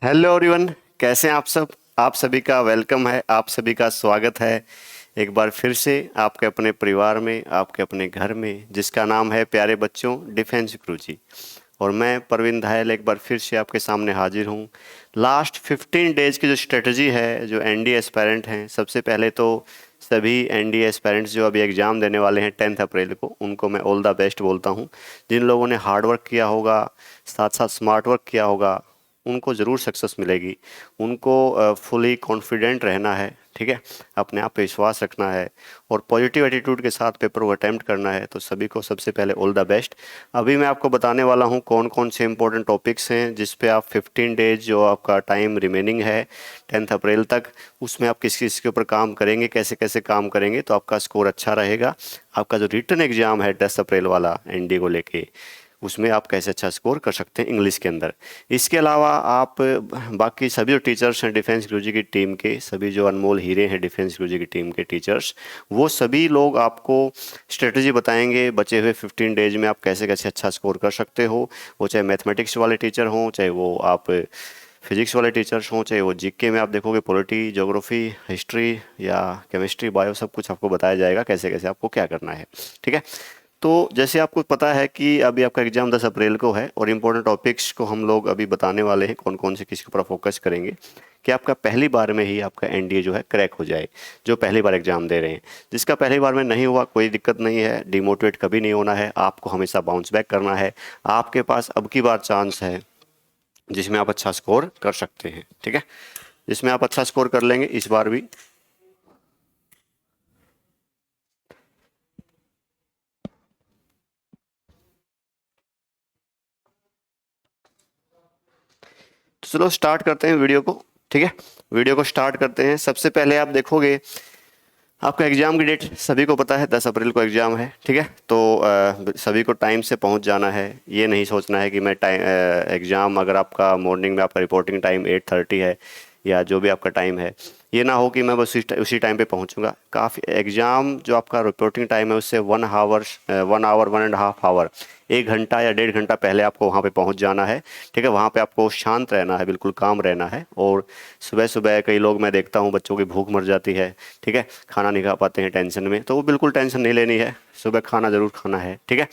Hello everyone, कैसे हैं आप सब। आप सभी का वेलकम है, आप सभी का स्वागत है एक बार फिर से आपके अपने परिवार में, आपके अपने घर में, जिसका नाम है प्यारे बच्चों डिफेंस गुरुजी। और मैं परवीन धायल एक बार फिर से आपके सामने हाजिर हूँ। लास्ट 15 डेज की जो स्ट्रेटजी है, जो एनडीए एस्पायरेंट हैं, सबसे पहले तो सभी एनडीए एस्पायरेंट्स जो अभी एग्ज़ाम देने वाले हैं 10 अप्रैल को, उनको मैं ऑल द बेस्ट बोलता हूँ। जिन लोगों ने हार्ड वर्क किया होगा, साथ साथ स्मार्ट वर्क किया होगा, उनको ज़रूर सक्सेस मिलेगी। उनको फुली कॉन्फिडेंट रहना है, ठीक है, अपने आप पे विश्वास रखना है और पॉजिटिव एटीट्यूड के साथ पेपर को अटैम्प्ट करना है। तो सभी को सबसे पहले ऑल द बेस्ट। अभी मैं आपको बताने वाला हूँ कौन कौन से इंपॉर्टेंट टॉपिक्स हैं जिस पे आप 15 डेज जो आपका टाइम रिमेनिंग है 10 अप्रैल तक, उसमें आप किस किस के ऊपर काम करेंगे, कैसे कैसे काम करेंगे तो आपका स्कोर अच्छा रहेगा। आपका जो रिटन एग्ज़ाम है 10 अप्रैल वाला एनडी को लेके, उसमें आप कैसे अच्छा स्कोर कर सकते हैं इंग्लिश के अंदर। इसके अलावा आप बाकी सभी जो टीचर्स हैं डिफेंस गुरुजी की टीम के, सभी जो अनमोल हीरे हैं डिफेंस गुरुजी की टीम के टीचर्स, वो सभी लोग आपको स्ट्रेटजी बताएंगे बचे हुए 15 डेज में आप कैसे कैसे अच्छा स्कोर कर सकते हो। वो चाहे मैथमेटिक्स वाले टीचर हों, चाहे वो आप फिजिक्स वाले टीचर्स हों, चाहे वो जीके में आप देखोगे पॉलिटी, ज्योग्राफी, हिस्ट्री या केमिस्ट्री, बायो, सब कुछ आपको बताया जाएगा कैसे कैसे आपको क्या करना है, ठीक है। तो जैसे आपको पता है कि अभी आपका एग्ज़ाम 10 अप्रैल को है और इम्पोर्टेंट टॉपिक्स को हम लोग अभी बताने वाले हैं कौन कौन से किसके ऊपर फोकस करेंगे कि आपका पहली बार में ही आपका एनडीए जो है क्रैक हो जाए, जो पहली बार एग्ज़ाम दे रहे हैं। जिसका पहली बार में नहीं हुआ कोई दिक्कत नहीं है, डिमोटिवेट कभी नहीं होना है, आपको हमेशा बाउंस बैक करना है। आपके पास अब की बार चांस है जिसमें आप अच्छा स्कोर कर सकते हैं, ठीक है, जिसमें आप अच्छा स्कोर कर लेंगे इस बार भी। तो चलो स्टार्ट करते हैं वीडियो को, ठीक है। वीडियो को स्टार्ट करते हैं। सबसे पहले आप देखोगे आपका एग्ज़ाम की डेट सभी को पता है, 10 अप्रैल को एग्ज़ाम है, ठीक है। तो सभी को टाइम से पहुंच जाना है। ये नहीं सोचना है कि मैं टाइम एग्ज़ाम, अगर आपका मॉर्निंग में आपका रिपोर्टिंग टाइम 8:30 है या जो भी आपका टाइम है, ये ना हो कि मैं बस उसी टाइम पे पहुंचूंगा। काफ़ी एग्ज़ाम जो आपका रिपोर्टिंग टाइम है उससे 1 आवर 1.5 आवर, 1 घंटा या 1.5 घंटा पहले आपको वहाँ पे पहुँच जाना है, ठीक है। वहाँ पे आपको शांत रहना है, बिल्कुल काम रहना है। और सुबह सुबह कई लोग मैं देखता हूँ बच्चों की भूख मर जाती है, ठीक है, खाना नहीं खा पाते हैं टेंशन में, तो वो बिल्कुल टेंशन नहीं लेनी है, सुबह खाना ज़रूर खाना है, ठीक है।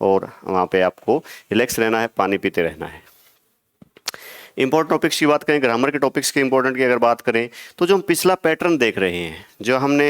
और वहाँ पे आपको रिलैक्स रहना है, पानी पीते रहना है। इंपॉर्टेंट टॉपिक्स की बात करें, ग्रामर के टॉपिक्स के इंपॉर्टेंट की अगर बात करें, तो जो हम पिछला पैटर्न देख रहे हैं, जो हमने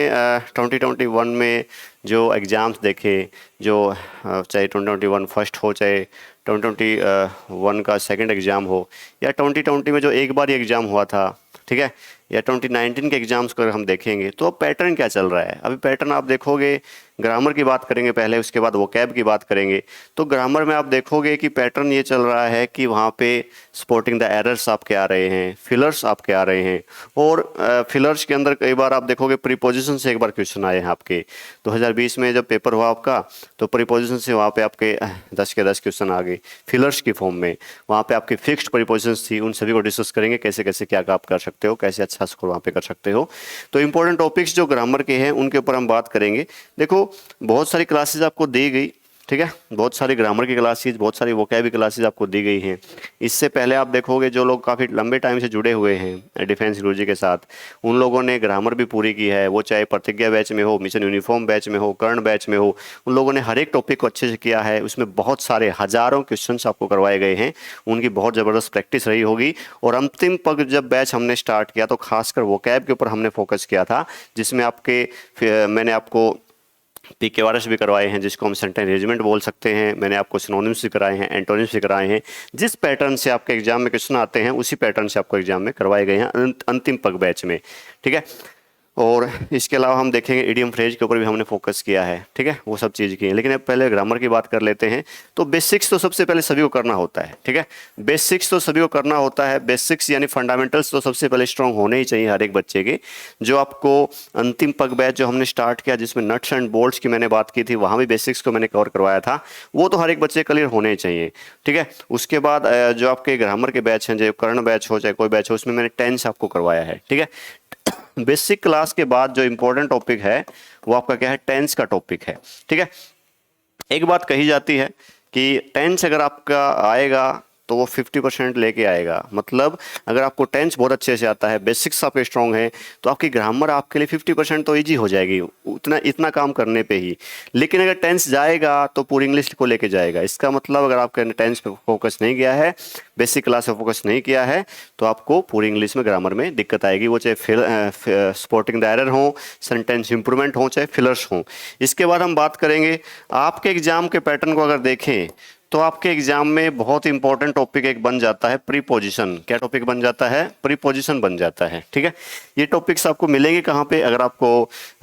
2021 में जो एग्ज़ाम्स देखे, जो चाहे 2021 फर्स्ट हो, चाहे 2021 का सेकंड एग्ज़ाम हो, या 2020 में जो एक बार ही एग्ज़ाम हुआ था, ठीक है, या 2019 के एग्ज़ाम्स को अगर हम देखेंगे तो अब पैटर्न क्या चल रहा है। अभी पैटर्न आप देखोगे, ग्रामर की बात करेंगे पहले, उसके बाद वोकैब की बात करेंगे। तो ग्रामर में आप देखोगे कि पैटर्न ये चल रहा है कि वहाँ पे स्पॉटिंग द एरर्स आपके आ रहे हैं, फिलर्स आपके आ रहे हैं। और फिलर्स के अंदर कई बार आप देखोगे प्रीपोजिशन से एक बार क्वेश्चन आए हैं आपके। 2020 में जब पेपर हुआ आपका, तो प्रीपोजिशन से वहाँ पे आपके 10 के 10 क्वेश्चन आ गए फिलर्स की फॉर्म में। वहाँ पे आपकी फिक्स्ड प्रीपोजिशन थी, उन सभी को डिस्कस करेंगे कैसे कैसे क्या आप कर सकते हो, कैसे अच्छा स्कोर वहाँ पे कर सकते हो। तो इंपॉर्टेंट टॉपिक्स जो ग्रामर के हैं उनके ऊपर हम बात करेंगे। देखो, बहुत सारी क्लासेज आपको दी गई, ठीक है, बहुत सारी ग्रामर की क्लासेज, बहुत सारी वोकैब क्लासेज आपको दी गई हैं। इससे पहले आप देखोगे जो लोग काफ़ी लंबे टाइम से जुड़े हुए हैं डिफेंस गुरुजी के साथ, उन लोगों ने ग्रामर भी पूरी की है। वो चाहे प्रतिज्ञा बैच में हो, मिशन यूनिफॉर्म बैच में हो, कर्ण बैच में हो, उन लोगों ने हर एक टॉपिक को अच्छे से किया है। उसमें बहुत सारे हज़ारों क्वेश्चंस आपको करवाए गए हैं, उनकी बहुत ज़बरदस्त प्रैक्टिस रही होगी। और अंतिम पग जब बैच हमने स्टार्ट किया तो खासकर वोकैब के ऊपर हमने फोकस किया था, जिसमें मैंने आपको पीक्यूआरएस भी करवाए हैं, जिसको हम सेंटेंस अरेंजमेंट बोल सकते हैं। मैंने आपको सिनोनिम्स भी कराए हैं, एंटोनिम्स भी कराए हैं। जिस पैटर्न से आपके एग्जाम में क्वेश्चन आते हैं उसी पैटर्न से आपको एग्जाम में करवाए गए हैं अंतिम पग बैच में, ठीक है। और इसके अलावा हम देखेंगे इडियम फ्रेज के ऊपर भी हमने फोकस किया है, ठीक है, वो सब चीज़ की है। लेकिन अब पहले ग्रामर की बात कर लेते हैं। तो बेसिक्स तो सबसे पहले सभी को करना होता है, ठीक है, बेसिक्स तो सभी को करना होता है। बेसिक्स यानी फंडामेंटल्स तो सबसे पहले स्ट्रांग होने ही चाहिए हर एक बच्चे के। जो आपको अंतिम पग बैच जो हमने स्टार्ट किया, जिसमें नट्स एंड बोल्ट्स की मैंने बात की थी, वहाँ भी बेसिक्स को मैंने कवर करवाया था, वो तो हर एक बच्चे क्लियर होने ही चाहिए, ठीक है। उसके बाद जो आपके ग्रामर के बैच हैं, जो कर्ण बैच हो चाहे कोई बैच हो, उसमें मैंने टेंस आपको करवाया है, ठीक है। बेसिक क्लास के बाद जो इंपॉर्टेंट टॉपिक है वो आपका क्या है, टेंस का टॉपिक है, ठीक है। एक बात कही जाती है कि टेंस अगर आपका आएगा तो वो 50% लेके आएगा। मतलब अगर आपको टेंस बहुत अच्छे से आता है, बेसिक्स आपके स्ट्रॉन्ग है, तो आपकी ग्रामर आपके लिए 50% तो ईजी हो जाएगी उतना इतना काम करने पे ही। लेकिन अगर टेंस जाएगा तो पूरी इंग्लिश को लेके जाएगा। इसका मतलब अगर आपने टेंस पे फोकस नहीं किया है, बेसिक क्लास पे फोकस नहीं किया है, तो आपको पूरी इंग्लिश में ग्रामर में दिक्कत आएगी, वो चाहे स्पॉटिंग द एरर हो, सेंटेंस इंप्रूवमेंट हो, चाहे फिलर्स हो। इसके बाद हम बात करेंगे आपके एग्जाम के पैटर्न को अगर देखें तो आपके एग्जाम में बहुत इंपॉर्टेंट टॉपिक एक बन जाता है प्रीपोजिशन। क्या टॉपिक बन जाता है? प्रीपोजिशन बन जाता है। ठीक है, ये टॉपिक्स आपको मिलेंगे कहाँ पे? अगर आपको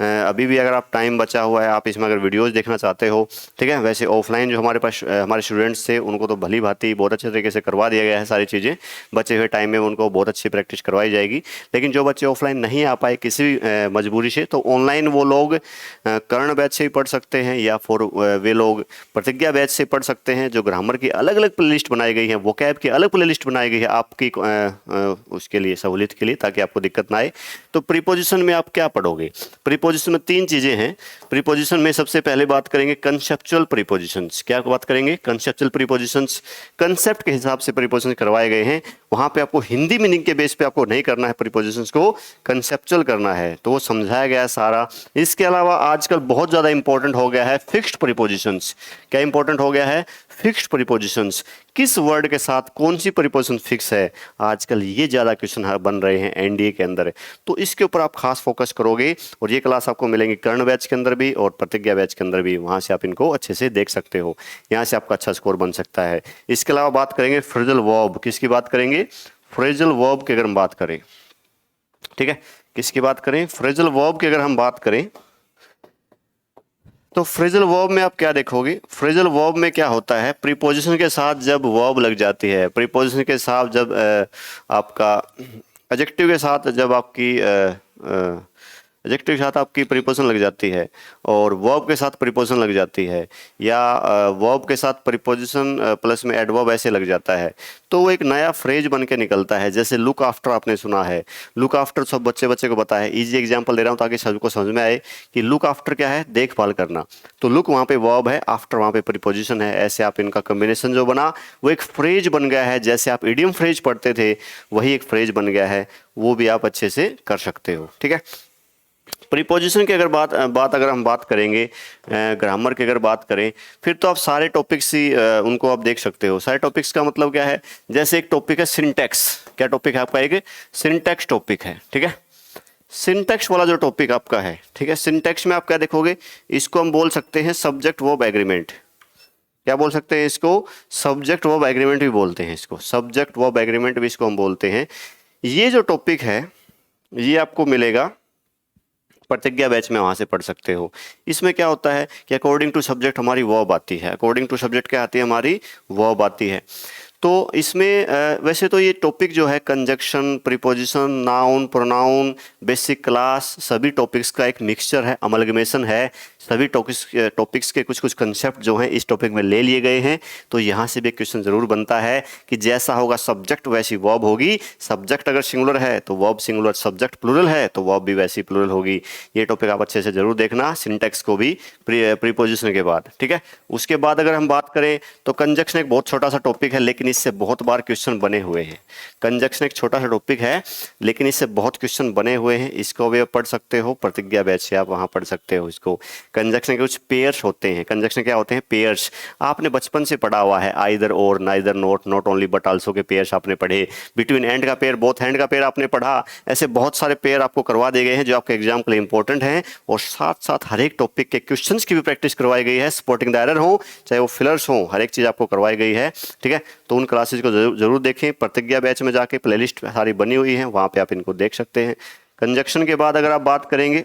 अभी भी अगर आप टाइम बचा हुआ है, आप इसमें अगर वीडियोस देखना चाहते हो, ठीक है, वैसे ऑफलाइन जो हमारे पास हमारे स्टूडेंट्स थे उनको तो भली भांति बहुत अच्छे तरीके से करवा दिया गया है सारी चीज़ें। बचे हुए टाइम में उनको बहुत अच्छी प्रैक्टिस करवाई जाएगी। लेकिन जो बच्चे ऑफलाइन नहीं आ पाए किसी भी मजबूरी से, तो ऑनलाइन वो लोग कर्ण बैच से ही पढ़ सकते हैं, या फिर वे लोग प्रतिज्ञा बैच से पढ़ सकते हैं। जो ग्रामर की अलग अलग प्लेलिस्ट बनाई गई है, वोकैब की अलग प्लेलिस्ट बनाई गई है आपकी उसके लिए, सहूलियत के लिए, ताकि आपको दिक्कत ना आए। तो प्रीपोजिशन में आप क्या पढ़ोगे? प्रीपोजिशन में 3 चीज़ें हैं। प्रीपोजिशन में सबसे पहले बात करेंगे कंसेप्चुअल प्रीपोजिशंस। क्या बात करेंगे? Conceptual prepositions. कंसेप्ट के हिसाब से प्रीपोजिशन करवाए गए हैं। वहाँ पे आपको हिंदी मीनिंग के बेस पे आपको नहीं करना है प्रीपोजिशंस को, कंसेप्चुअल करना है, तो वो समझाया गया है सारा। इसके अलावा आजकल बहुत ज़्यादा इंपॉर्टेंट हो गया है फिक्स्ड प्रीपोजिशंस। क्या इंपॉर्टेंट हो गया है? Fixed prepositions. किस वर्ड के साथ कौन सी प्रीपोजिशन फिक्स है, आजकल ये ज़्यादा क्वेश्चन बन रहे हैं एनडीए के अंदर। तो इसके ऊपर आप खास फोकस करोगे, और ये क्लास आपको मिलेंगी कर्ण बैच के अंदर भी और प्रतिज्ञा बैच के अंदर भी। वहाँ से आप इनको अच्छे से देख सकते हो, यहाँ से आपका अच्छा स्कोर बन सकता है। इसके अलावा बात करेंगे फ्रेजल वर्ब। किसकी बात करेंगे? फ्रेजल वर्ब की अगर हम बात करें, ठीक है, किसकी बात करें? फ्रेजल वर्ब की अगर हम बात करें, तो फ्रेजल वर्ब में आप क्या देखोगे? फ्रेजल वर्ब में क्या होता है? प्रीपोजिशन के साथ जब वर्ब लग जाती है, प्रीपोजिशन के साथ जब आपका एडजेक्टिव के साथ जब आपकी एडजेक्टिव के साथ आपकी प्रीपोजिशन लग जाती है, और वर्ब के साथ प्रीपोजिशन लग जाती है, या वर्ब के साथ प्रीपोजिशन प्लस में एडवर्ब ऐसे लग जाता है, तो वो एक नया फ्रेज बन के निकलता है। जैसे लुक आफ्टर आपने सुना है, लुक आफ्टर सब बच्चे को पता है। इजी एग्जांपल दे रहा हूँ ताकि सबको समझ में आए कि लुक आफ्टर क्या है? देखभाल करना। तो लुक वहाँ पे वर्ब है, आफ्टर वहाँ पे प्रीपोजिशन है। ऐसे आप इनका कॉम्बिनेशन जो बना वो एक फ्रेज बन गया है। जैसे आप इडियम फ्रेज पढ़ते थे वही एक फ्रेज बन गया है, वो भी आप अच्छे से कर सकते हो। ठीक है, प्रीपोजिशन की अगर अगर हम बात करेंगे, ग्रामर की अगर बात करें, फिर तो आप सारे टॉपिक्स ही उनको आप देख सकते हो। सारे टॉपिक्स का मतलब क्या है? जैसे एक टॉपिक है सिंटैक्स। क्या टॉपिक है आपका? एक सिंटैक्स टॉपिक है। ठीक है, सिंटैक्स वाला जो टॉपिक आपका है, ठीक है, सिंटैक्स में आप क्या देखोगे? इसको हम बोल सकते हैं सब्जेक्ट वर्ब एग्रीमेंट। क्या बोल सकते हैं इसको? सब्जेक्ट वर्ब एग्रीमेंट भी बोलते हैं इसको, सब्जेक्ट वर्ब एग्रीमेंट भी इसको हम बोलते हैं। ये जो टॉपिक है ये आपको मिलेगा प्रतिज्ञा बैच में, वहाँ से पढ़ सकते हो। इसमें क्या होता है कि अकॉर्डिंग टू सब्जेक्ट हमारी वर्ब आती है। अकॉर्डिंग टू सब्जेक्ट क्या आती है? हमारी वर्ब आती है। तो इसमें वैसे तो ये टॉपिक जो है conjunction, preposition, noun, pronoun, basic class, सभी टॉपिक्स का एक मिक्सचर है, अमलगमेशन है। सभी टॉपिक्स के कुछ कुछ कंसेप्ट जो हैं इस टॉपिक में ले लिए गए हैं। तो यहाँ से भी क्वेश्चन ज़रूर बनता है कि जैसा होगा सब्जेक्ट वैसी वर्ब होगी। सब्जेक्ट अगर सिंगुलर है तो वर्ब सिंगुलर, सब्जेक्ट प्लूरल है तो वर्ब भी वैसी प्लूरल होगी। ये टॉपिक आप अच्छे से ज़रूर देखना, सिंटैक्स को भी प्रीपोजिशन के बाद। ठीक है, उसके बाद अगर हम बात करें तो कंजक्शन एक बहुत छोटा सा टॉपिक है, लेकिन इससे बहुत बार क्वेश्चन बने हुए हैं। कंजक्शन एक छोटा सा टॉपिक है लेकिन इससे बहुत क्वेश्चन बने हुए हैं। इसको भी आप पढ़ सकते हो, प्रतिज्ञा बैच से आप वहाँ पढ़ सकते हो इसको। कंजक्शन के कुछ पेयर्स होते हैं। कंजक्शन क्या होते हैं? पेयर्स। आपने बचपन से पढ़ा हुआ है, आइदर और, neither, not, not only but also के पेयर्स आपने पढ़े। बिटवीन एंड का पेयर, बोथ हैंड का पेयर आपने पढ़ा। ऐसे बहुत सारे पेयर आपको करवा दिए गए हैं जो आपके एग्जाम के लिए इंपॉर्टेंट हैं, और साथ साथ हर एक टॉपिक के क्वेश्चंस की भी प्रैक्टिस करवाई गई है। स्पॉटिंग द एरर हो चाहे वो फिलर्स हो, हर एक चीज़ आपको करवाई गई है। ठीक है, तो उन क्लासेज को जरूर देखें। प्रतिज्ञा बैच में जाके प्लेलिस्ट सारी बनी हुई है, वहाँ पे आप इनको देख सकते हैं। कंजक्शन के बाद अगर आप बात करेंगे,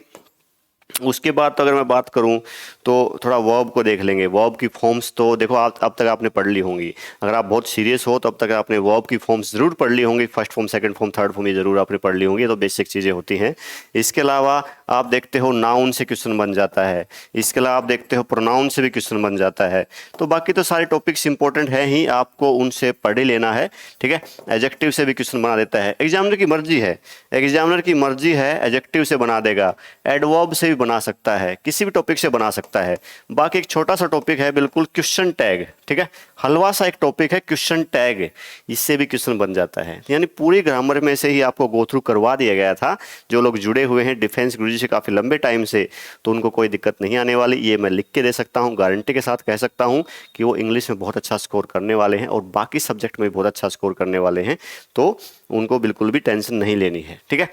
उसके बाद तो अगर मैं बात करूं तो थोड़ा वर्ब को देख लेंगे। वर्ब की फॉर्म्स तो देखो आप अब तक आपने पढ़ ली होंगी। अगर आप बहुत सीरियस हो तो अब तक आपने वर्ब की फॉर्म्स ज़रूर पढ़ ली होंगी। First form, second form, third form, ये ज़रूर आपने पढ़ ली होंगी। तो बेसिक चीज़ें होती हैं। इसके अलावा आप देखते हो नाउन से क्वेश्चन बन जाता है। इसके अलावा आप देखते हो प्रोनाउन से भी क्वेश्चन बन जाता है। तो बाकी तो सारे टॉपिक्स इंपॉर्टेंट हैं ही, आपको उनसे पढ़ ही लेना है। ठीक है, एडजेक्टिव से भी क्वेश्चन बना देता है। एग्जामिनर की मर्जी है, एग्जामिनर की मर्जी है, एडजेक्टिव से बना देगा, एडवर्ब से भी बना सकता है, किसी भी टॉपिक से बना सकता है। बाकी एक छोटा सा टॉपिक है बिल्कुल क्वेश्चन टैग, ठीक है, हलवा सा एक टॉपिक है क्वेश्चन टैग, इससे भी क्वेश्चन बन जाता है। यानी पूरी ग्रामर में से ही आपको गो थ्रू करवा दिया गया था। जो लोग जुड़े हुए हैं डिफेंस गुरुजी से काफ़ी लंबे टाइम से, तो उनको कोई दिक्कत नहीं आने वाली, ये मैं लिख के दे सकता हूँ, गारंटी के साथ कह सकता हूँ कि वो इंग्लिश में बहुत अच्छा स्कोर करने वाले हैं और बाकी सब्जेक्ट में भी बहुत अच्छा स्कोर करने वाले हैं, तो उनको बिल्कुल भी टेंशन नहीं लेनी है, ठीक है।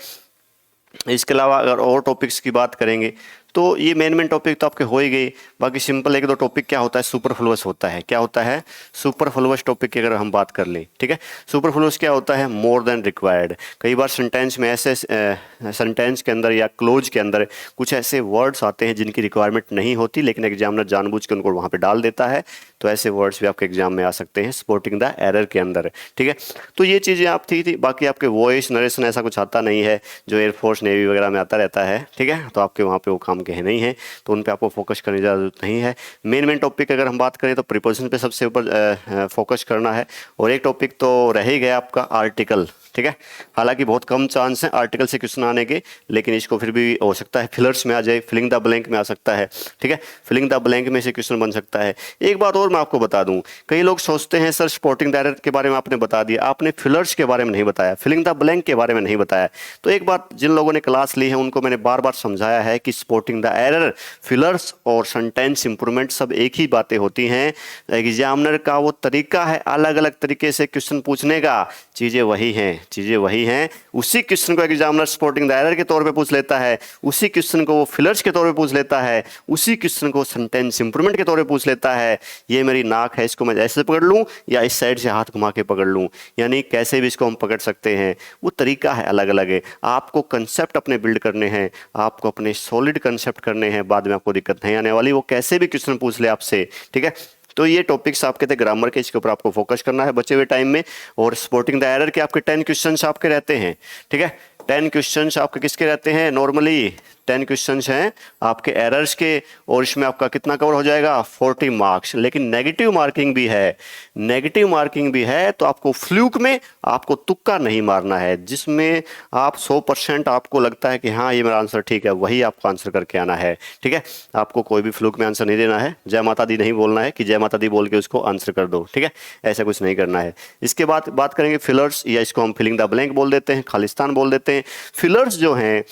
इसके अलावा अगर और टॉपिक्स की बात करेंगे तो ये मेन टॉपिक तो आपके हो ही गई। बाकी सिंपल एक दो टॉपिक क्या होता है, सुपरफ्लुअस होता है। क्या होता है? सुपरफ्लुअस टॉपिक की अगर हम बात कर लें, ठीक है, सुपरफ्लुअस क्या होता है? More than required. कई बार सेंटेंस में ऐसे सेंटेंस के अंदर या क्लोज के अंदर कुछ ऐसे वर्ड्स आते हैं जिनकी रिक्वायरमेंट नहीं होती, लेकिन एग्जामिनर जानबूझ के उनको वहाँ पे डाल देता है, तो ऐसे वर्ड्स भी आपके एग्जाम में आ सकते हैं सपोर्टिंग द एरर के अंदर, ठीक है। तो ये चीज़ें आप थी। बाकी आपके वॉइस नरेशन ऐसा कुछ आता नहीं है जो एयरफोर्स नेवी वगैरह में आता रहता है, ठीक है, तो आपके वहाँ पे वो काम के नहीं है, तो उन पे आपको फोकस करने की ज़रूरत नहीं है। मेन टॉपिक अगर हम बात करें तो प्रीपोजिशन पे सबसे ऊपर फोकस करना है, और एक टॉपिक तो रह ही गया आपका आर्टिकल, ठीक है। हालांकि बहुत कम चांस है आर्टिकल से क्वेश्चन आने के, लेकिन इसको फिर भी हो सकता है फिलर्स में आ जाए, फिलिंग द ब्लैंक में आ सकता है, ठीक है, फिलिंग द ब्लैंक में से क्वेश्चन बन सकता है। एक बात और मैं आपको बता दूं, कई लोग सोचते हैं सर सपोर्टिंग द एरर के बारे में आपने बता दिया, आपने फिलर्स के बारे में नहीं बताया, फिलिंग द ब्लैंक के बारे में नहीं बताया। तो एक बात जिन लोगों ने क्लास ली है उनको मैंने बार बार समझाया है कि सपोर्टिंग द एरर, फिलर्स और सेंटेंस इंप्रूवमेंट सब एक ही बातें होती हैं। एग्जामिनर का वो तरीका है अलग अलग तरीके से क्वेश्चन पूछने का, चीज़ें वही हैं, चीज़ें वही हैं। उसी क्वेश्चन को एग्जामिनर सपोर्टिंग द एरर के तौर पे पूछ लेता है, उसी क्वेश्चन को वो फिलर्स के तौर पे पूछ लेता है, उसी क्वेश्चन को सेंटेंस इंप्रूवमेंट के तौर पे पूछ लेता है। ये मेरी नाक है, इसको मैं ऐसे पकड़ लूँ या इस साइड से हाथ घुमा के पकड़ लूँ, यानी कैसे भी इसको हम पकड़ सकते हैं, वो तरीका है अलग अलग है। आपको कंसेप्ट अपने बिल्ड करने हैं, आपको अपने सॉलिड कंसेप्ट करने हैं, बाद में आपको दिक्कत नहीं आने वाली, वो कैसे भी क्वेश्चन पूछ ले आपसे, ठीक है। तो ये टॉपिक्स आपके थे ग्रामर के, इसके ऊपर आपको फोकस करना है बचे हुए टाइम में। और सपोर्टिंग द एरर के आपके 10 क्वेश्चंस आपके रहते हैं, ठीक है, 10 क्वेश्चंस आपके किसके रहते हैं? नॉर्मली 10 क्वेश्चंस हैं आपके एरर्स के, और इसमें आपका कितना कवर हो जाएगा? 40 मार्क्स। लेकिन नेगेटिव मार्किंग भी है, नेगेटिव मार्किंग भी है, तो आपको फ्लूक में आपको तुक्का नहीं मारना है, जिसमें आप 100% आपको लगता है कि हाँ ये मेरा आंसर ठीक है, वही आपको आंसर करके आना है, ठीक है। आपको कोई भी फ्लूक में आंसर नहीं देना है, जय माता दी नहीं बोलना है कि जय माता दी बोल के उसको आंसर कर दो, ठीक है, ऐसा कुछ नहीं करना है। इसके बाद बात करेंगे फिलर्स, या इसको हम फिलिंग द ब्लैंक बोल देते हैं, खालिस्तान बोल देते हैं। फिलर्स जो हैं,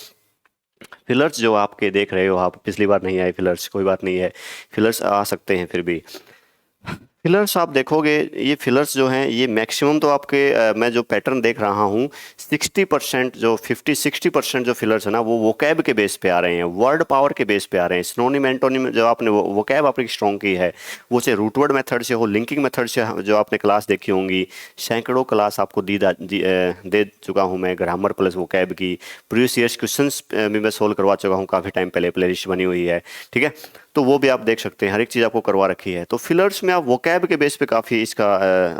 फिलर्स जो आपके देख रहे हो आप, पिछली बार नहीं आए फिलर्स, कोई बात नहीं है, फिलर्स आ सकते हैं फिर भी। फिलर्स आप देखोगे, ये फिलर्स जो हैं ये मैक्सिमम तो आपके मैं जो पैटर्न देख रहा हूँ 60% जो 50-60% जो फिलर्स है ना, वो वोकैब के बेस पे आ रहे हैं, वर्ड पावर के बेस पे आ रहे हैं। सिनोनिम एंटोनिम जो आपने वोकैब आपकी स्ट्रॉन्ग की है, वो चाहे रूटवर्ड मेथड से हो, लिंकिंग मेथड से, जो आपने क्लास देखी होंगी, सैकड़ों क्लास आपको दे चुका हूँ मैं ग्रामर प्लस वोकैब की। प्रीवियस ईयर्स क्वेश्चंस भी मैं सोल्व करवा चुका हूँ काफ़ी टाइम पहले, प्ले लिस्ट बनी हुई है, ठीक है, तो वो भी आप देख सकते हैं, हर एक चीज़ आपको करवा रखी है। तो फिलर्स में आप वोकैब के बेस पे काफ़ी इसका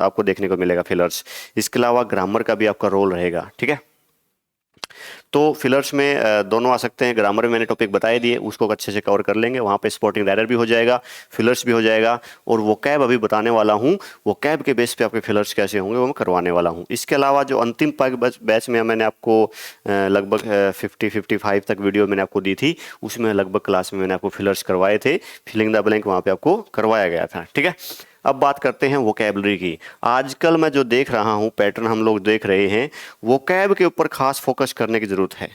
आपको देखने को मिलेगा फिलर्स। इसके अलावा ग्रामर का भी आपका रोल रहेगा, ठीक है। तो फिलर्स में दोनों आ सकते हैं। ग्रामर में मैंने टॉपिक बताए दिए, उसको अच्छे से कवर कर लेंगे, वहाँ पे स्पॉटिंग एरर भी हो जाएगा, फिलर्स भी हो जाएगा, और वोकैब अभी बताने वाला हूँ, वोकैब के बेस पे आपके फिलर्स कैसे होंगे वो मैं करवाने वाला हूँ। इसके अलावा जो अंतिम बैच में मैंने आपको लगभग 50-55 तक वीडियो मैंने आपको दी थी, उसमें लगभग क्लास में मैंने आपको फिलर्स करवाए थे, फिलिंग द ब्लैंक वहाँ पे आपको करवाया गया था, ठीक है। अब बात करते हैं वोकैबलरी की। आजकल मैं जो देख रहा हूँ पैटर्न हम लोग देख रहे हैं, वोकैब के ऊपर खास फोकस करने की ज़रूरत है।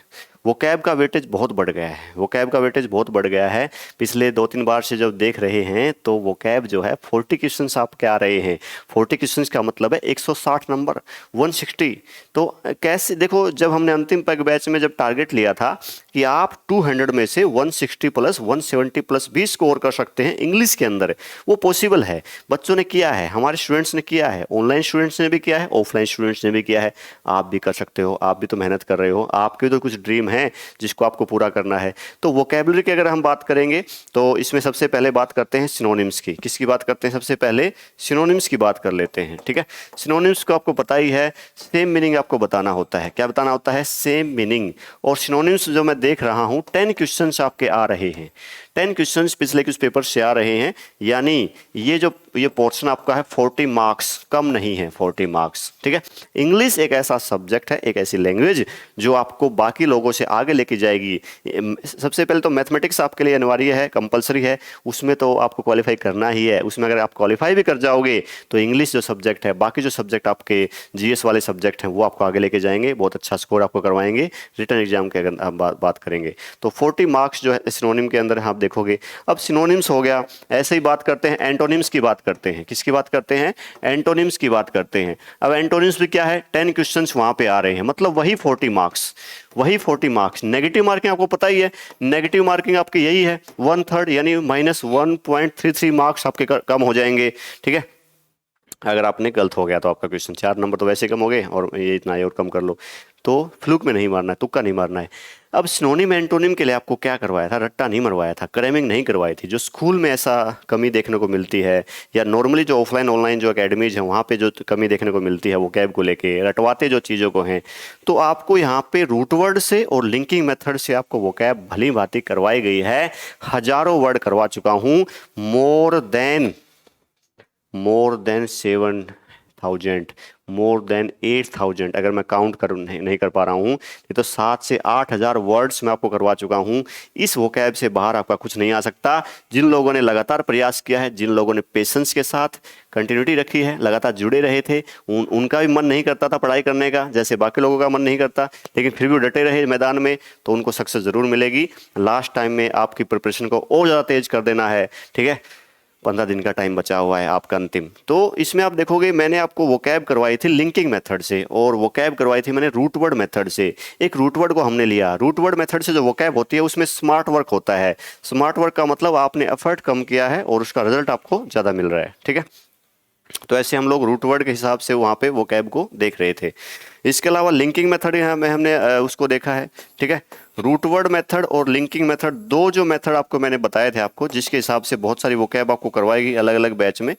वोकैब का वेटेज बहुत बढ़ गया है, वोकैब का वेटेज बहुत बढ़ गया है। पिछले 2-3 बार से जब देख रहे हैं तो वोकैब जो है 40 क्वेश्चंस आपके आ रहे हैं। 40 क्वेश्चंस का मतलब है 160 नंबर, 160। तो कैसे देखो, जब हमने अंतिम बैच में जब टारगेट लिया था कि आप 200 में से 160 प्लस 170 प्लस भी स्कोर कर सकते हैं इंग्लिश के अंदर, वो पॉसिबल है। बच्चों ने किया है, हमारे स्टूडेंट्स ने किया है, ऑनलाइन स्टूडेंट्स ने भी किया है, ऑफलाइन स्टूडेंट्स ने भी किया है। आप भी कर सकते हो, आप भी तो मेहनत कर रहे हो, आपके तो कुछ ड्रीम है जिसको आपको पूरा करना है। तो वोकैबुलरी की अगर हम बात करेंगे तो इसमें सबसे पहले बात करते हैं सिनोनिम्स की। किसकी बात करते हैं? सबसे पहले सिनोनिम्स की बात कर लेते हैं, ठीक है। सिनोनिम्स को आपको पता ही है, सेम मीनिंग आपको बताना होता है। क्या बताना होता है? Same meaning. और सिनोनिम्स जो मैं देख रहा हूँ 10 क्वेश्चंस आपके आ रहे हैं, 10 क्वेश्चंस पिछले कुछ पेपर से आ रहे हैं, यानी ये पोर्शन आपका है 40 मार्क्स, कम नहीं है 40 मार्क्स, ठीक है। इंग्लिश एक ऐसा सब्जेक्ट है, एक ऐसी लैंग्वेज जो आपको बाकी लोगों से आगे लेके जाएगी। सबसे पहले तो मैथमेटिक्स आपके लिए अनिवार्य है, कंपलसरी है, उसमें तो आपको क्वालिफाई करना ही है। उसमें अगर आप क्वालिफाई भी कर जाओगे तो इंग्लिश जो सब्जेक्ट है, बाकी जो सब्जेक्ट आपके जीएस वाले सब्जेक्ट हैं वो आपको आगे लेके जाएंगे, बहुत अच्छा स्कोर आपको करवाएंगे। रिटर्न एग्जाम के अगर आप बात करेंगे तो 40 मार्क्स जो है सिनोनिम के अंदर आप देखोगे। अब सिनोनिम्स हो गया, ऐसे ही बात करते हैं एंटोनिम्स की बात करते हैं। किसकी बात करते हैं? एंटोनिम्स की बात करते हैं। अब एंटोनिम्स भी क्या है, 10 क्वेश्चंस वहां पे आ रहे हैं, मतलब वही 40 मार्क्स, वही 40 मार्क्स। नेगेटिव मार्किंग आपको पता ही है, नेगेटिव मार्किंग आपकी यही है 1/3 यानी -1.33 मार्क्स आपके कम हो जाएंगे, ठीक है। अगर आपने गलत हो गया तो आपका क्वेश्चन 4 नंबर तो वैसे कम हो गए, और ये इतना ही और कम कर लो। तो फ्लूक में नहीं मारना है, तुक्का नहीं मारना है। अब सिनोनिम एंटोनिम के लिए आपको क्या करवाया था? रट्टा नहीं मरवाया था, क्रैमिंग नहीं करवाई थी। जो स्कूल में ऐसा कमी देखने को मिलती है, या नॉर्मली जो ऑफलाइन ऑनलाइन जो अकेडमीज हैं वहाँ पे जो कमी देखने को मिलती है वो कैब को लेके रटवाते जो चीज़ों को हैं, तो आपको यहाँ पे रूट वर्ड से और लिंकिंग मेथड से आपको वो कैब भली भांति करवाई गई है। हजारों वर्ड करवा चुका हूँ, मोर देन 7,000, मोर देन 8,000, अगर मैं काउंट कर नहीं कर पा रहा हूँ ये तो 7 से 8,000 वर्ड्स मैं आपको करवा चुका हूँ। इस वोकैब से बाहर आपका कुछ नहीं आ सकता। जिन लोगों ने लगातार प्रयास किया है, जिन लोगों ने पेशेंस के साथ कंटिन्यूटी रखी है, लगातार जुड़े रहे थे, उनका भी मन नहीं करता था पढ़ाई करने का, जैसे बाकी लोगों का मन नहीं करता, लेकिन फिर भी डटे रहे मैदान में, तो उनको सक्सेस ज़रूर मिलेगी। लास्ट टाइम में आपकी प्रिपरेशन को और ज़्यादा तेज कर देना है, ठीक है। 15 दिन का टाइम बचा हुआ है आपका अंतिम। तो इसमें आप देखोगे मैंने आपको वोकैब करवाई थी लिंकिंग मेथड से, और वोकैब करवाई थी मैंने रूट वर्ड मेथड से। एक रूट वर्ड को हमने लिया, रूट वर्ड मेथड से जो वोकैब होती है उसमें स्मार्ट वर्क होता है। स्मार्ट वर्क का मतलब आपने एफर्ट कम किया है और उसका रिजल्ट आपको ज़्यादा मिल रहा है, ठीक है। तो ऐसे हम लोग रूट वर्ड के हिसाब से वहाँ पे वोकैब को देख रहे थे। इसके अलावा लिंकिंग मेथड यहाँ में हमने उसको देखा है, ठीक है। रूट वर्ड मेथड और लिंकिंग मेथड, दो जो मेथड आपको मैंने बताए थे आपको, जिसके हिसाब से बहुत सारी वोकैब आपको करवाएगी अलग अलग बैच में,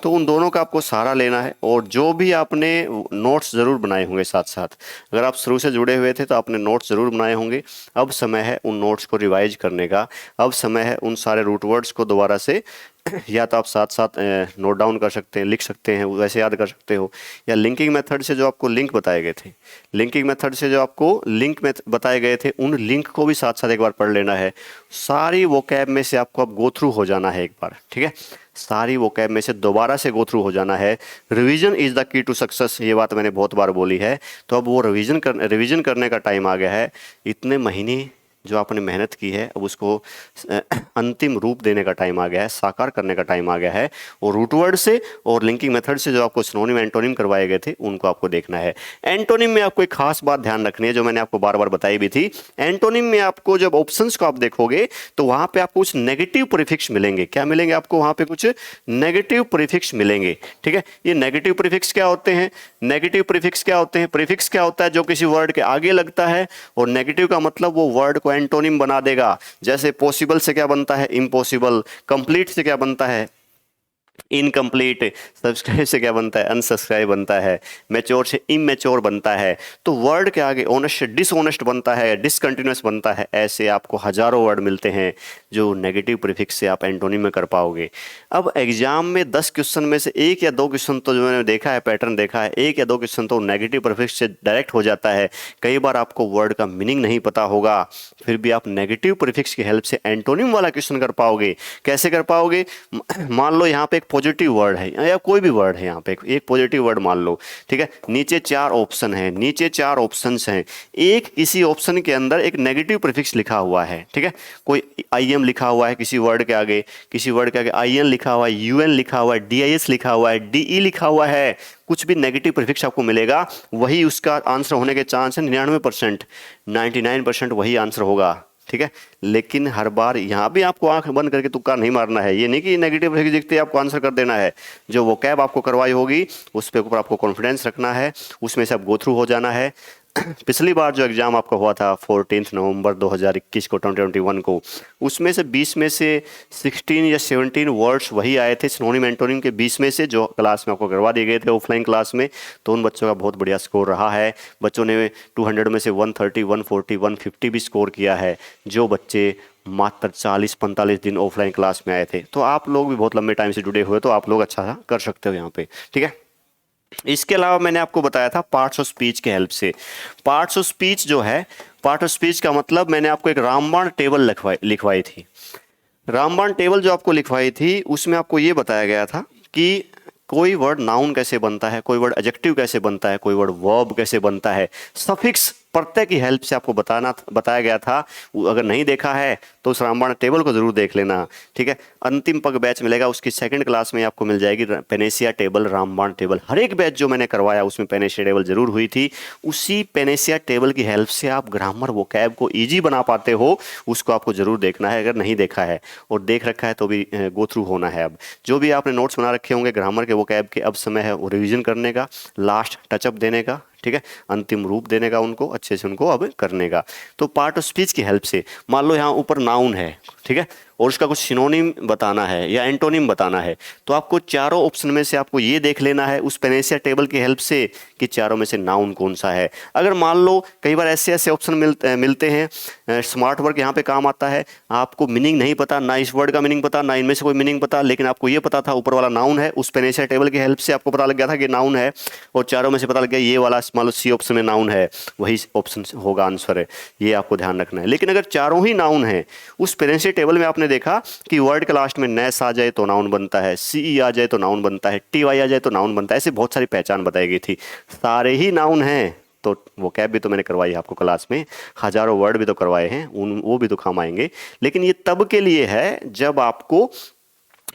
तो उन दोनों का आपको सहारा लेना है। और जो भी आपने नोट्स ज़रूर बनाए होंगे साथ साथ, अगर आप शुरू से जुड़े हुए थे तो आपने नोट्स ज़रूर बनाए होंगे। अब समय है उन नोट्स को रिवाइज करने का, अब समय है उन सारे रूट वर्ड्स को दोबारा से या तो आप साथ साथ नोट डाउन कर सकते हैं, लिख सकते हैं, वैसे याद कर सकते हो, या लिंकिंग मेथड से जो आपको लिंक बताए गए थे, लिंकिंग मेथड से जो आपको लिंक में बताए गए थे, उन लिंक को भी साथ साथ एक बार पढ़ लेना है। सारी वोकैब में से आपको अब गो थ्रू हो जाना है एक बार, ठीक है। सारी वोकैब में से दोबारा से गो थ्रू हो जाना है। Revision is the key to success, ये बात मैंने बहुत बार बोली है। तो अब वो रिवीजन करने का टाइम आ गया है। इतने महीने जो आपने मेहनत की है, अब उसको अंतिम रूप देने का टाइम आ गया है, साकार करने का टाइम आ गया है। और रूट वर्ड से और लिंकिंग मेथड से जो आपको सिनोनिम एंटोनिम करवाए गए थे उनको आपको देखना है। एंटोनिम में आपको एक खास बात ध्यान रखनी है जो मैंने आपको बार बार बताई भी थी। एंटोनिम में आपको जब ऑप्शंस को आप देखोगे तो वहां पे आपको कुछ नेगेटिव प्रीफिक्स मिलेंगे। क्या मिलेंगे आपको? वहां पे कुछ नेगेटिव प्रीफिक्स मिलेंगे, ठीक है। ये नेगेटिव प्रीफिक्स क्या होते हैं? नेगेटिव प्रीफिक्स क्या होते हैं? प्रीफिक्स क्या होता है? जो किसी वर्ड के आगे लगता है, और नेगेटिव का मतलब वो वर्ड को एंटोनिम बना देगा। जैसे पॉसिबल से क्या बनता है? इम्पॉसिबल। कंप्लीट से क्या बनता है? इनकम्प्लीट। सब्सक्राइब से क्या बनता है? अनसब्सक्राइब बनता है। मैच्योर से इमेच्योर बनता है। तो वर्ड के आगे ऑनेस्ट से डिसऑनेस्ट बनता है, डिसकंटिन्यूअस बनता है। ऐसे आपको हजारों वर्ड मिलते हैं जो नेगेटिव प्रीफिक्स से आप एंटोनिम में कर पाओगे। अब एग्जाम में 10 क्वेश्चन में से 1 या 2 क्वेश्चन तो जो मैंने देखा है, पैटर्न देखा है, 1 या 2 क्वेश्चन तो नेगेटिव प्रीफिक्स से डायरेक्ट हो जाता है। कई बार आपको वर्ड का मीनिंग नहीं पता होगा, फिर भी आप नेगेटिव प्रीफिक्स की हेल्प से एंटोनिम वाला क्वेश्चन कर पाओगे। कैसे कर पाओगे? मान लो यहाँ पे पॉजिटिव वर्ड है या कोई भी वर्ड है, यहाँ पे एक पॉजिटिव वर्ड मान लो, ठीक है। नीचे 4 ऑप्शन है, नीचे 4 ऑप्शंस हैं। एक इसी ऑप्शन के अंदर एक नेगेटिव प्रीफिक्स लिखा हुआ है, ठीक है। कोई IM लिखा हुआ है किसी वर्ड के आगे, किसी वर्ड के आगे IN लिखा हुआ है, UN लिखा हुआ है, DIS लिखा हुआ है, DE लिखा हुआ है। कुछ भी नेगेटिव प्रीफिक्स आपको मिलेगा, वही उसका आंसर होने के चांस है 99%, 99% वही आंसर होगा, ठीक है। लेकिन हर बार यहाँ भी आपको आंख बंद करके तुक्का नहीं मारना है। ये नहीं कि नेगेटिव प्रीफिक्स दिखते ही आपको आंसर कर देना है। जो वोकैब आपको करवाई होगी उस पे ऊपर आपको कॉन्फिडेंस रखना है, उसमें से आप गो थ्रू हो जाना है। पिछली बार जो एग्ज़ाम आपका हुआ था 14 नवंबर 2021 को 2021 को, उसमें से 20 में से 16 या 17 वर्ड्स वही आए थे सिनोनिम एंटोनिम के 20 में से, जो क्लास में आपको करवा दिए गए थे ऑफलाइन क्लास में। तो उन बच्चों का बहुत बढ़िया स्कोर रहा है। बच्चों ने 200 में से 130, 140, 150 भी स्कोर किया है। जो बच्चे मात्र 40-45 दिन ऑफलाइन क्लास में आए थे। तो आप लोग भी बहुत लंबे टाइम से जुड़े हुए, तो आप लोग अच्छा सा कर सकते हो यहाँ पे, ठीक है। इसके अलावा मैंने आपको बताया था पार्ट्स ऑफ स्पीच के हेल्प से। पार्ट्स ऑफ स्पीच जो है, पार्ट ऑफ स्पीच का मतलब मैंने आपको एक रामबाण टेबल लिखवाई थी। रामबाण टेबल जो आपको लिखवाई थी उसमें आपको ये बताया गया था कि कोई वर्ड नाउन कैसे बनता है, कोई वर्ड एडजेक्टिव कैसे बनता है, कोई वर्ड वर्ब कैसे बनता है, सफिक्स प्रत्यय की हेल्प से आपको बताया गया था। अगर नहीं देखा है तो उस रामबाण टेबल को जरूर देख लेना, ठीक है। अंतिम पग बैच मिलेगा, उसकी सेकंड क्लास में आपको मिल जाएगी पेनेसिया टेबल, रामबाण टेबल। हर एक बैच जो मैंने करवाया उसमें पेनेसिया टेबल जरूर हुई थी। उसी पेनेसिया टेबल की हेल्प से आप ग्रामर वोकैब को ईजी बना पाते हो, उसको आपको जरूर देखना है अगर नहीं देखा है, और देख रखा है तो भी गो थ्रू होना है। अब जो भी आपने नोट्स बना रखे होंगे ग्रामर के वोकैब के, अब समय है वो रिवीजन करने का, लास्ट टचअप देने का, ठीक है, अंतिम रूप देने का, उनको अच्छे से उनको अब करने का। तो पार्ट ऑफ स्पीच की हेल्प से मान लो यहाँ ऊपर नाउन है, ठीक है, और उसका कुछ सिनोनिम बताना है या एंटोनिम बताना है, तो आपको चारों ऑप्शन में से आपको ये देख लेना है उस पेनेसिया टेबल की हेल्प से कि चारों में से नाउन कौन सा है। अगर मान लो कई बार ऐसे ऑप्शन मिलते हैं, स्मार्ट वर्क यहाँ पे काम आता है, आपको मीनिंग नहीं पता, ना इस वर्ड का मीनिंग पता, ना इनमें से कोई मीनिंग पता, लेकिन आपको ये पता था ऊपर वाला नाउन है, उस पेनेसिया टेबल की हेल्प से आपको पता लग गया था कि नाउन है, और चारों में से पता लग गया ये वाला मान लो सी ऑप्शन में नाउन है, वही ऑप्शन होगा आंसर है, ये आपको ध्यान रखना है। लेकिन अगर चारों ही नाउन है, उस पेनेसिया टेबल में आपने देखा कि वर्ड के लास्ट में नेस आ जाए तो नाउन बनता है, सी आ जाए तो नाउन बनता है, टी वाई आ जाए तो नाउन बनता है, ऐसे बहुत सारी पहचान बताई गई थी। सारे ही नाउन हैं तो वो कैब भी तो मैंने करवाई है आपको क्लास में, हजारों वर्ड भी तो करवाए हैं, उन वो भी तो काम आएंगे। लेकिन ये तब के लिए है जब आपको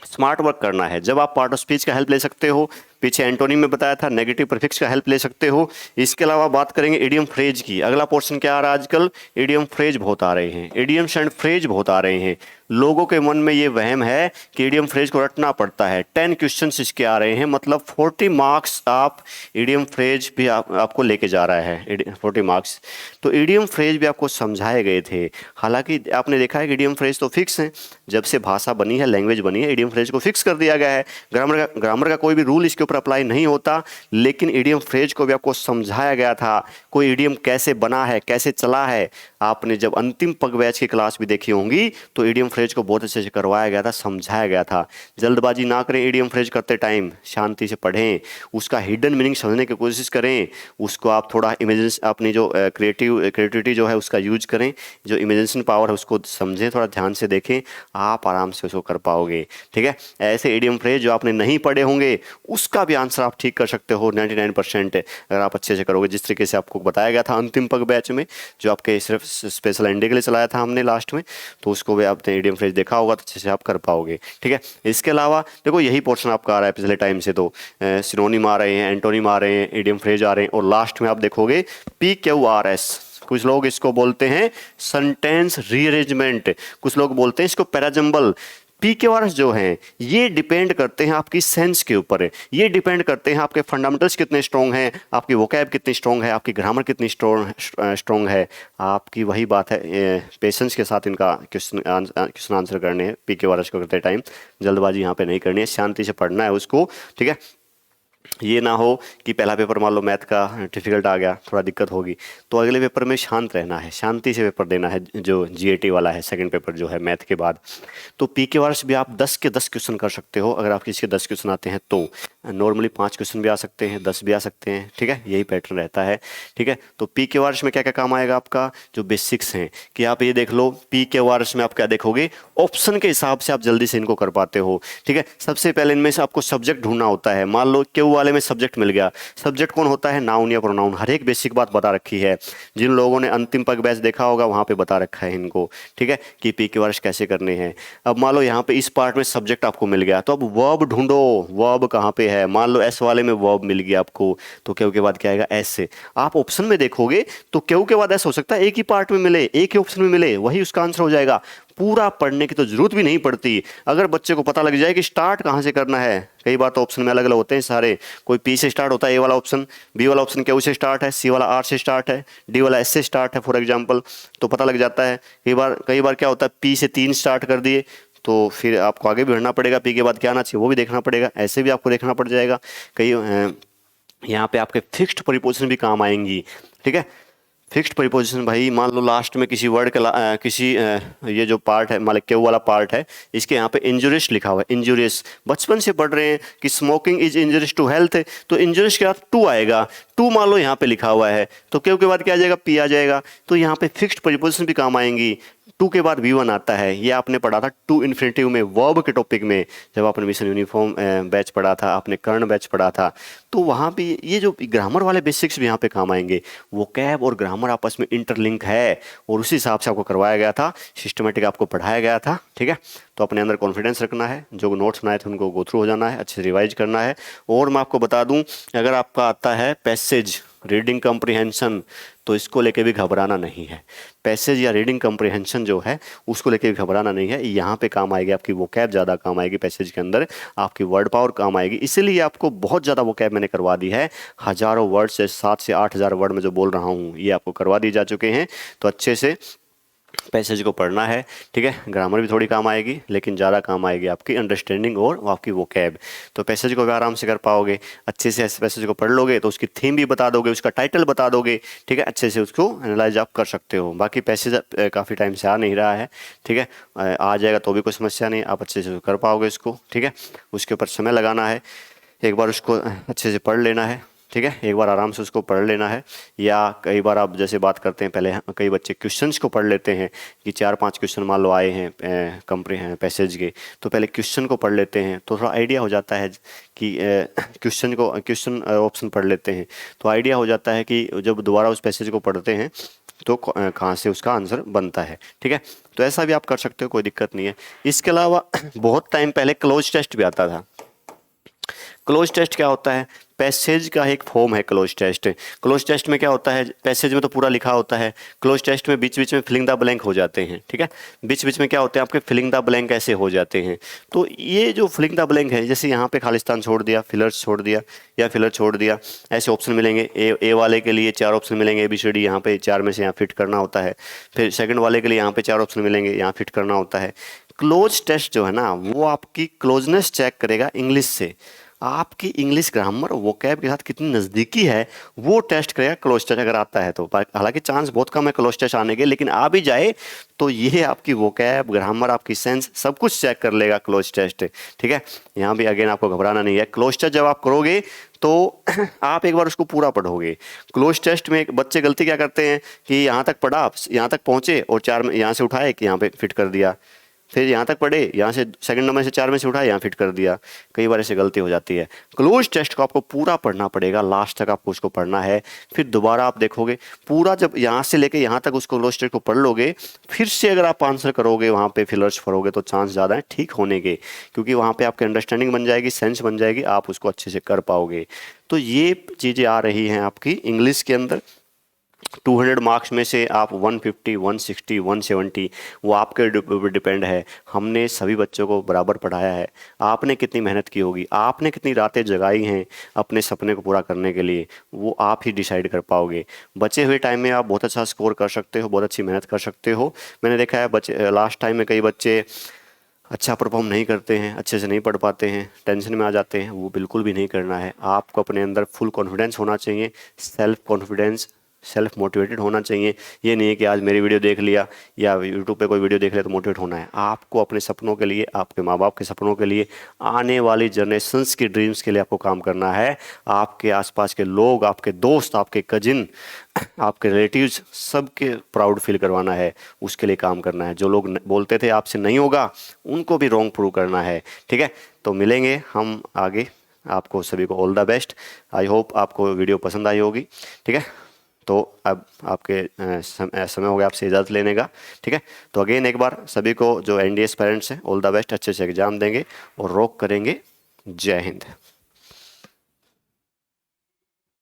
स्मार्ट वर्क करना है, जब आप पार्ट ऑफ स्पीच का हेल्प ले सकते हो, पीछे एंटोनिम में बताया था नेगेटिव प्रीफिक्स का हेल्प ले सकते हो। इसके अलावा बात करेंगे इडियम फ्रेज की। अगला पोर्शन क्या आ रहा है आजकल, इडियम फ्रेज बहुत आ रहे हैं, इडियम्स एंड फ्रेज बहुत आ रहे हैं। लोगों के मन में ये वहम है कि इडियम फ्रेज को रटना पड़ता है। 10 क्वेश्चंस इसके आ रहे हैं, मतलब 40 मार्क्स आप इडियम फ्रेज भी आपको लेके जा रहा है, 40 मार्क्स। तो इडियम फ्रेज भी आपको समझाए गए थे। हालांकि आपने देखा है कि इडियम फ्रेज तो फिक्स है, जब से भाषा बनी है, लैंग्वेज बनी है, इडियम फ्रेज को फिक्स कर दिया गया है। ग्रामर का कोई भी रूल इसके ऊपर अप्लाई नहीं होता, लेकिन इडियम फ्रेज को भी आपको समझाया गया था। कोई इडियम कैसे बना है, कैसे चला है, आपने जब अंतिम पग बैच की क्लास भी देखी होंगी तो इडियम फ्रेज को बहुत अच्छे से करवाया गया था, समझाया गया था। जल्दबाजी ना करें इडियम फ्रेज करते टाइम, शांति से पढ़ें, उसका हिडन मीनिंग समझने की कोशिश करें, उसको आप थोड़ा इमेजिन अपनी जो क्रिएटिविटी जो है उसका यूज करें, जो इमेजिनेशन पावर है उसको समझें, थोड़ा ध्यान से देखें, आप आराम से उसको कर पाओगे, ठीक है। ऐसे इडियम फ्रेज जो आपने नहीं पढ़े होंगे उसका भी आंसर आप ठीक कर सकते हो 99% अगर आप अच्छे से करोगे, जिस तरीके से आपको बताया गया था अंतिम पग बैच में, जो आपके सिर्फ स्पेशल एनडी के लिए चलाया था हमने लास्ट में, तो उसको भी आपने इडियम फ्रेज देखा होगा तो अच्छे से आप कर पाओगे, ठीक है। इसके अलावा देखो यही पोर्शन आपका आ रहा है पिछले टाइम से, तो सिनोनिम आ रहे हैं, एंटोनिम आ रहे हैं, इडियम फ्रेज आ रहे हैं, और लास्ट में आप देखोगे PQRS। कुछ लोग इसको बोलते हैं सेंटेंस रीअरेंजमेंट, कुछ लोग बोलते हैं इसको पैराजम्बल। PQRS जो हैं ये डिपेंड करते हैं आपकी सेंस के ऊपर, ये डिपेंड करते हैं आपके फंडामेंटल्स कितने स्ट्रॉन्ग हैं, आपकी वोकैब कितनी स्ट्रॉन्ग है, आपकी ग्रामर कितनी स्ट्रॉन्ग है। आपकी वही बात है, पेशेंस के साथ इनका क्वेश्चन आंसर करने हैं। PQRS को करते टाइम जल्दबाजी यहाँ पे नहीं करनी है, शांति से पढ़ना है उसको, ठीक है। ये ना हो कि पहला पेपर मान लो मैथ का डिफिकल्ट आ गया, थोड़ा दिक्कत होगी, तो अगले पेपर में शांत रहना है, शांति से पेपर देना है, जो GAT वाला है सेकंड पेपर जो है मैथ के बाद। तो PQRS भी आप 10 के 10 क्वेश्चन कर सकते हो, अगर आप किसी के 10 क्वेश्चन आते हैं तो। नॉर्मली 5 क्वेश्चन भी आ सकते हैं, 10 भी आ सकते हैं, ठीक है, यही पैटर्न रहता है, ठीक है। तो PQRS में क्या क्या काम आएगा आपका, जो बेसिक्स हैं, कि आप ये देख लो PQRS में आप क्या देखोगे, ऑप्शन के हिसाब से आप जल्दी से इनको कर पाते हो, ठीक है। सबसे पहले इनमें से आपको सब्जेक्ट ढूंढना होता है। मान लो क्यू वाले में सब्जेक्ट मिल गया, सब्जेक्ट कौन होता है, नाउन या प्रोनाउन, हर एक बेसिक बात बता रखी है। जिन लोगों ने अंतिम पग बैच देखा होगा वहां पे बता रखा है इनको, ठीक है, कि PQRS कैसे करने हैं। अब मान लो यहाँ पे इस पार्ट में सब्जेक्ट आपको मिल गया, तो अब वर्ब ढूंढो, वर्ब कहाँ पे है। मान लो एस वाले में वर्ब मिल गया आपको, तो क्यू के बाद क्या आएगा, एस से। आप ऑप्शन में देखोगे तो क्यू के बाद एस हो सकता है एक ही पार्ट में मिले, एक ही ऑप्शन में मिले, वही उसका आंसर हो जाएगा। पूरा पढ़ने की तो जरूरत भी नहीं पड़ती, अगर बच्चे को पता लग जाए कि स्टार्ट कहाँ से करना है। कई बार तो ऑप्शन में अलग अलग होते हैं सारे, कोई P से स्टार्ट होता है, ए वाला ऑप्शन, B वाला ऑप्शन क्यू से स्टार्ट है, C वाला R से स्टार्ट है, D वाला S से स्टार्ट है फॉर एग्जाम्पल, तो पता लग जाता है। कई बार क्या होता है P से 3 स्टार्ट कर दिए, तो फिर आपको आगे भी बढ़ना पड़ेगा, P के बाद क्या आना चाहिए वो भी देखना पड़ेगा, ऐसे भी आपको देखना पड़ जाएगा। कई यहाँ पे आपके फिक्स्ड प्रीपोजिशन भी काम आएंगी, ठीक है। फिक्स्ड प्रीपोजिशन भाई, मान लो लास्ट में किसी वर्ड का ये जो पार्ट है, मान लो क्यू वाला पार्ट है, इसके यहाँ पे इंजुरियस लिखा हुआ है। इंजुरियस बचपन से पढ़ रहे हैं कि smoking is injurious to health, तो इंजुरियस के बाद टू आएगा। टू मान लो यहाँ पे लिखा हुआ है, तो क्यू के बाद क्या आ जाएगा, पी आ जाएगा। तो यहाँ पे फिक्स्ड प्रीपोजिशन भी काम आएंगी। टू के बाद वी वन आता है, ये आपने पढ़ा था टू इन्फिनेटिव में, वर्ब के टॉपिक में, जब आपने मिशन यूनिफॉर्म बैच पढ़ा था, आपने कर्ण बैच पढ़ा था, तो वहाँ भी ये जो ग्रामर वाले बेसिक्स भी यहाँ पे काम आएंगे। वो कैब और ग्रामर आपस में इंटरलिंक है, और उसी हिसाब से आपको करवाया गया था, सिस्टमेटिक आपको पढ़ाया गया था। ठीक है, तो अपने अंदर कॉन्फिडेंस रखना है, जो नोट्स बनाए थे उनको गो थ्रू हो जाना है, अच्छे से रिवाइज करना है। और मैं आपको बता दूं, अगर आपका आता है पैसेज, रीडिंग कम्प्रीहेंशन, तो इसको लेके भी घबराना नहीं है। पैसेज या रीडिंग कम्प्रीहेंशन जो है उसको लेके भी घबराना नहीं है। यहाँ पे काम आएगी आपकी वोकैब, ज़्यादा काम आएगी पैसेज के अंदर, आपकी वर्ड पावर काम आएगी। इसीलिए आपको बहुत ज़्यादा वोकैब मैंने करवा दी है, हज़ारों वर्ड से 7 से 8 हज़ार वर्ड में जो बोल रहा हूँ ये आपको करवा दिए जा चुके हैं। तो अच्छे से पैसेज को पढ़ना है। ठीक है, ग्रामर भी थोड़ी काम आएगी, लेकिन ज़्यादा काम आएगी आपकी अंडरस्टैंडिंग और आपकी वोकैब। तो पैसेज को भी आराम से कर पाओगे, अच्छे से ऐसे पैसेज को पढ़ लोगे तो उसकी थीम भी बता दोगे, उसका टाइटल बता दोगे। ठीक है, अच्छे से उसको एनालाइज आप कर सकते हो। बाकी पैसेज काफ़ी टाइम से आ नहीं रहा है, ठीक है, आ जाएगा तो भी कोई समस्या नहीं, आप अच्छे से कर पाओगे इसको। ठीक है, उसके ऊपर समय लगाना है, एक बार उसको अच्छे से पढ़ लेना है। ठीक है, एक बार आराम से उसको पढ़ लेना है। या कई बार आप जैसे बात करते हैं, पहले कई बच्चे क्वेश्चंस को पढ़ लेते हैं कि 4-5 क्वेश्चन मान लो आए हैं पैसेज के, तो पहले क्वेश्चन को पढ़ लेते हैं तो थोड़ा आइडिया हो जाता है कि क्वेश्चन ऑप्शन पढ़ लेते हैं तो आइडिया हो जाता है कि जब दोबारा उस पैसेज को पढ़ते हैं तो कहाँ से उसका आंसर बनता है। ठीक है, तो ऐसा भी आप कर सकते हो, कोई दिक्कत नहीं है। इसके अलावा बहुत टाइम पहले क्लोज टेस्ट भी आता था। क्लोज टेस्ट क्या होता है, पैसेज का एक फॉर्म है क्लोज टेस्ट। क्लोज टेस्ट में क्या होता है, पैसेज में तो पूरा लिखा होता है, क्लोज टेस्ट में बीच बीच में फिलिंग द ब्लैंक हो जाते हैं। ठीक है, बीच बीच में क्या होते हैं आपके फिलिंग द ब्लैंक ऐसे हो जाते हैं। तो ये जो फिलिंग द ब्लैंक है, जैसे यहाँ पे खालिस्तान छोड़ दिया, फिलर्स छोड़ दिया या फिलर छोड़ दिया, ऐसे ऑप्शन मिलेंगे। ए वाले के लिए 4 ऑप्शन मिलेंगे, ABCD, यहाँ पे 4 में से यहाँ फिट करना होता है। फिर सेकंड वाले के लिए यहाँ पे 4 ऑप्शन मिलेंगे, यहाँ फिट करना होता है। क्लोज टेस्ट जो है ना, वो आपकी क्लोजनेस चेक करेगा इंग्लिश से, आपकी इंग्लिश ग्रामर वोकैब के साथ कितनी नज़दीकी है वो टेस्ट करेगा क्लोज टेस्ट, अगर आता है तो। हालांकि चांस बहुत कम है क्लोज टेस्ट आने के, लेकिन आ भी जाए तो ये आपकी वोकैब, ग्रामर, आपकी सेंस सब कुछ चेक कर लेगा क्लोज टेस्ट। ठीक है, यहाँ भी अगेन आपको घबराना नहीं है। क्लोज टेस्ट जब आप करोगे तो आप एक बार उसको पूरा पढ़ोगे। क्लोज टेस्ट में बच्चे गलती क्या करते हैं कि यहाँ तक पढ़ा, यहाँ तक पहुँचे और 4 में यहाँ से उठाए कि यहाँ पे फिट कर दिया, फिर यहाँ तक पढ़े, यहाँ से सेकंड नंबर से 4 में से उठाया, यहाँ फिट कर दिया। कई बार ऐसे गलती हो जाती है। क्लोज टेस्ट को आपको पूरा पढ़ना पड़ेगा, लास्ट तक आपको उसको पढ़ना है। फिर दोबारा आप देखोगे पूरा, जब यहाँ से लेके यहाँ तक उसको क्लोज टेस्ट को पढ़ लोगे, फिर से अगर आप आंसर करोगे वहाँ पे फिलर्स भरोगे तो चांस ज़्यादा है ठीक होने के, क्योंकि वहाँ पर आपकी अंडरस्टैंडिंग बन जाएगी, सेंस बन जाएगी, आप उसको अच्छे से कर पाओगे। तो ये चीज़ें आ रही हैं आपकी इंग्लिश के अंदर। 200 मार्क्स में से आप 150, 160, 170 वो आपके ऊपर डिपेंड है। हमने सभी बच्चों को बराबर पढ़ाया है। आपने कितनी मेहनत की होगी, आपने कितनी रातें जगाई हैं अपने सपने को पूरा करने के लिए, वो आप ही डिसाइड कर पाओगे। बचे हुए टाइम में आप बहुत अच्छा स्कोर कर सकते हो, बहुत अच्छी मेहनत कर सकते हो। मैंने देखा है बच्चे लास्ट टाइम में कई बच्चे अच्छा परफॉर्म नहीं करते हैं, अच्छे से नहीं पढ़ पाते हैं, टेंशन में आ जाते हैं। वो बिल्कुल भी नहीं करना है। आपको अपने अंदर फुल कॉन्फिडेंस होना चाहिए, सेल्फ कॉन्फिडेंस, सेल्फ मोटिवेटेड होना चाहिए। ये नहीं है कि आज मेरी वीडियो देख लिया या यूट्यूब पे कोई वीडियो देख लिया तो मोटिवेट होना है। आपको अपने सपनों के लिए, आपके माँ बाप के सपनों के लिए, आने वाली जनरेशन्स की ड्रीम्स के लिए आपको काम करना है। आपके आसपास के लोग, आपके दोस्त, आपके कजिन, आपके रिलेटिव्स, सबके प्राउड फील करवाना है, उसके लिए काम करना है। जो लोग बोलते थे आपसे नहीं होगा, उनको भी रॉन्ग प्रूव करना है। ठीक है, तो मिलेंगे हम आगे। आपको सभी को all the best. I hope आपको वीडियो पसंद आई होगी। ठीक है, तो अब आपके समय हो गया आपसे इजाज़त लेने का। ठीक है, तो अगेन एक बार सभी को जो ND एस्पायरेंट्स हैं ऑल द बेस्ट, अच्छे से एग्जाम देंगे और रॉक करेंगे। जय हिंद।